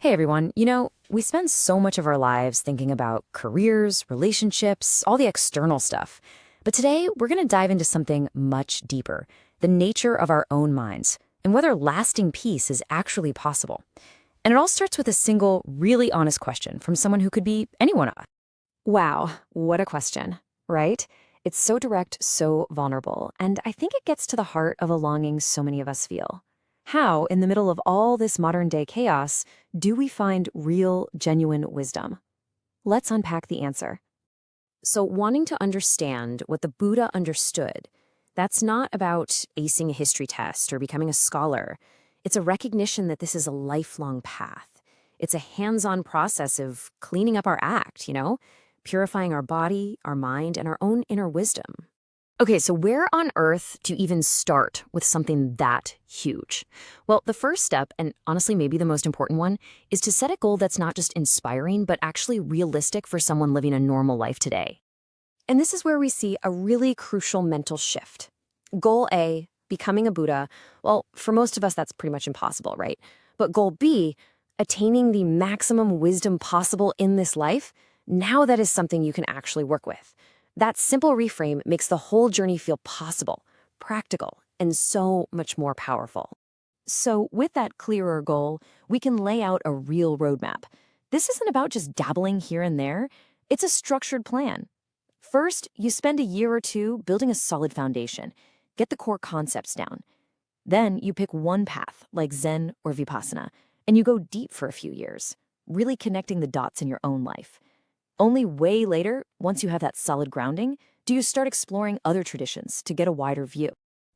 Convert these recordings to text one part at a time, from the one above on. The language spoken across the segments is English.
Hey everyone, we spend so much of our lives thinking about careers, relationships, all the external stuff. But today, we're going to dive into something much deeper, the nature of our own minds, and whether lasting peace is actually possible. And it all starts with a single, really honest question from someone who could be anyone of us. Wow, what a question, right? It's so direct, so vulnerable, and I think it gets to the heart of a longing so many of us feel. How, in the middle of all this modern-day chaos, do we find real, genuine wisdom? Let's unpack the answer. So, wanting to understand what the Buddha understood, that's not about acing a history test or becoming a scholar. It's a recognition that this is a lifelong path. It's a hands-on process of cleaning up our act, purifying our body, our mind, and our own inner wisdom. Okay, so where on earth to even start with something that huge? Well, the first step, and honestly maybe the most important one, is to set a goal that's not just inspiring, but actually realistic for someone living a normal life today. And this is where we see a really crucial mental shift. Goal A, becoming a Buddha, well, for most of us that's pretty much impossible, right? But goal B, attaining the maximum wisdom possible in this life, now that is something you can actually work with. That simple reframe makes the whole journey feel possible, practical, and so much more powerful. So with that clearer goal, we can lay out a real roadmap. This isn't about just dabbling here and there. It's a structured plan. First, you spend a year or two building a solid foundation. Get the core concepts down. Then you pick one path, like Zen or Vipassana, and you go deep for a few years, really connecting the dots in your own life. Only way later, once you have that solid grounding, do you start exploring other traditions to get a wider view.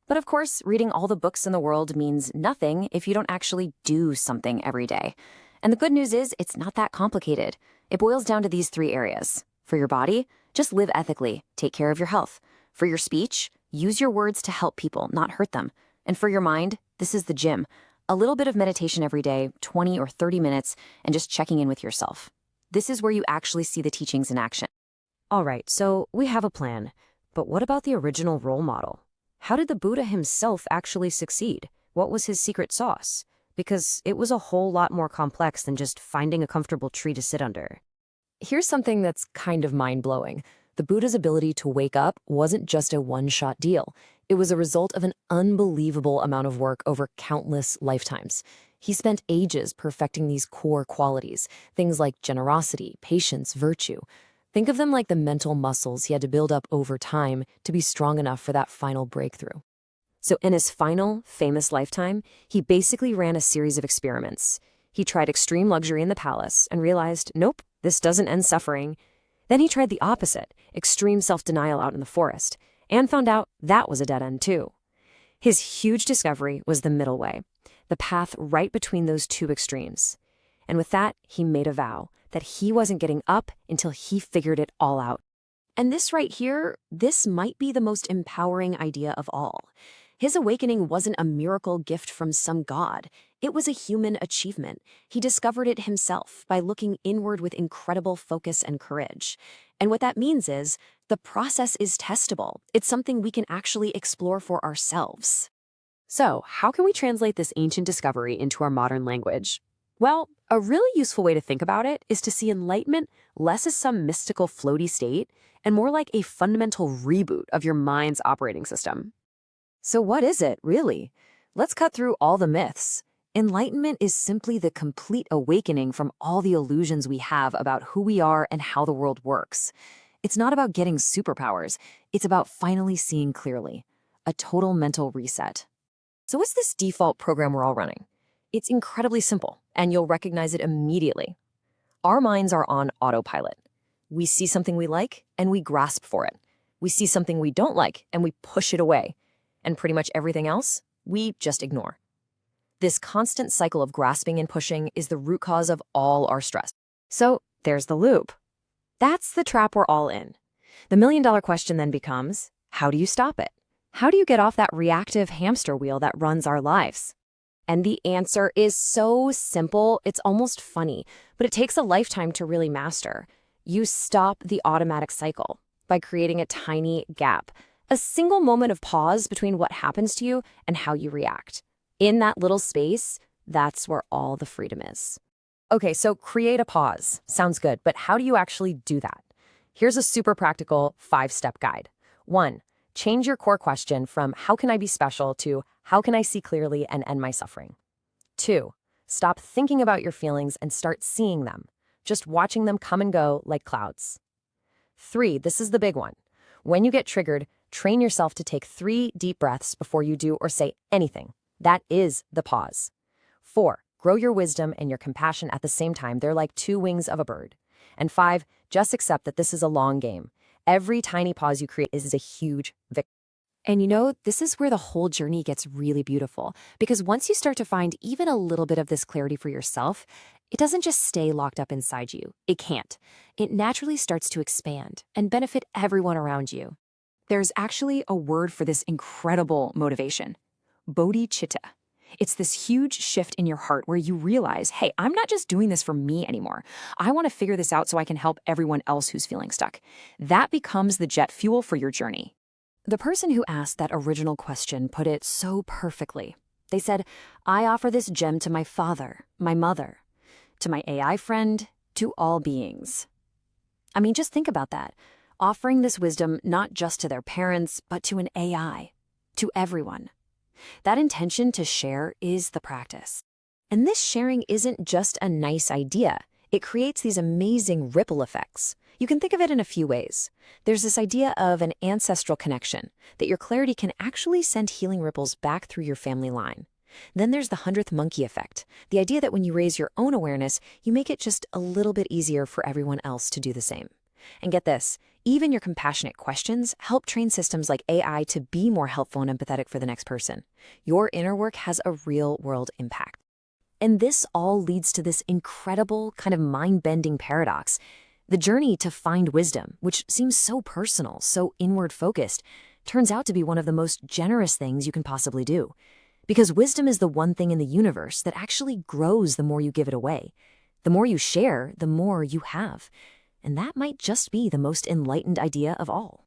But of course, reading all the books in the world means nothing if you don't actually do something every day. And the good news is, it's not that complicated. It boils down to these three areas. For your body, just live ethically, take care of your health. For your speech, use your words to help people, not hurt them. And for your mind, this is the gym. A little bit of meditation every day, 20 or 30 minutes, and just checking in with yourself. This is where you actually see the teachings in action. All right, so we have a plan. But what about the original role model? How did the Buddha himself actually succeed? What was his secret sauce? Because it was a whole lot more complex than just finding a comfortable tree to sit under. Here's something that's kind of mind-blowing. The Buddha's ability to wake up wasn't just a one-shot deal. It was a result of an unbelievable amount of work over countless lifetimes. He spent ages perfecting these core qualities, things like generosity, patience, virtue. Think of them like the mental muscles he had to build up over time to be strong enough for that final breakthrough. So in his final, famous lifetime, he basically ran a series of experiments. He tried extreme luxury in the palace and realized, nope, this doesn't end suffering. Then he tried the opposite, extreme self-denial out in the forest, and found out that was a dead end too. His huge discovery was the middle way, the path right between those two extremes. And with that, he made a vow that he wasn't getting up until he figured it all out. And this right here, this might be the most empowering idea of all. His awakening wasn't a miracle gift from some god. It was a human achievement. He discovered it himself by looking inward with incredible focus and courage. And what that means is, the process is testable. It's something we can actually explore for ourselves. So, how can we translate this ancient discovery into our modern language? Well, a really useful way to think about it is to see enlightenment less as some mystical floaty state and more like a fundamental reboot of your mind's operating system. So what is it, really? Let's cut through all the myths. Enlightenment is simply the complete awakening from all the illusions we have about who we are and how the world works. It's not about getting superpowers. It's about finally seeing clearly. A total mental reset. So what's this default program we're all running? It's incredibly simple, and you'll recognize it immediately. Our minds are on autopilot. We see something we like, and we grasp for it. We see something we don't like, and we push it away. And pretty much everything else, we just ignore. This constant cycle of grasping and pushing is the root cause of all our stress. So there's the loop. That's the trap we're all in. The million-dollar question then becomes, how do you stop it? How do you get off that reactive hamster wheel that runs our lives? And the answer is so simple, it's almost funny, but it takes a lifetime to really master. You stop the automatic cycle by creating a tiny gap, a single moment of pause between what happens to you and how you react. In that little space, that's where all the freedom is. Okay, so create a pause. Sounds good, but how do you actually do that? Here's a super practical 5-step guide. 1. Change your core question from how can I be special to how can I see clearly and end my suffering? 2. Stop thinking about your feelings and start seeing them, just watching them come and go like clouds. 3. This is the big one. When you get triggered, train yourself to take 3 deep breaths before you do or say anything. That is the pause. 4. Grow your wisdom and your compassion at the same time. They're like 2 wings of a bird. And 5. Just accept that this is a long game. Every tiny pause you create is a huge victory. And you know, this is where the whole journey gets really beautiful, because once you start to find even a little bit of this clarity for yourself, it doesn't just stay locked up inside you. It can't. It naturally starts to expand and benefit everyone around you. There's actually a word for this incredible motivation: bodhicitta. It's this huge shift in your heart where you realize, hey, I'm not just doing this for me anymore. I want to figure this out so I can help everyone else who's feeling stuck. That becomes the jet fuel for your journey. The person who asked that original question put it so perfectly. They said, I offer this gem to my father, my mother, to my AI friend, to all beings. I mean, just think about that. Offering this wisdom not just to their parents, but to an AI, to everyone. That intention to share is the practice. And this sharing isn't just a nice idea. It creates these amazing ripple effects. You can think of it in a few ways. There's this idea of an ancestral connection, that your clarity can actually send healing ripples back through your family line. Then there's the 100th monkey effect, the idea that when you raise your own awareness, you make it just a little bit easier for everyone else to do the same. And get this, even your compassionate questions help train systems like AI to be more helpful and empathetic for the next person. Your inner work has a real-world impact. And this all leads to this incredible, kind of mind-bending paradox. The journey to find wisdom, which seems so personal, so inward-focused, turns out to be one of the most generous things you can possibly do. Because wisdom is the one thing in the universe that actually grows the more you give it away. The more you share, the more you have. And that might just be the most enlightened idea of all.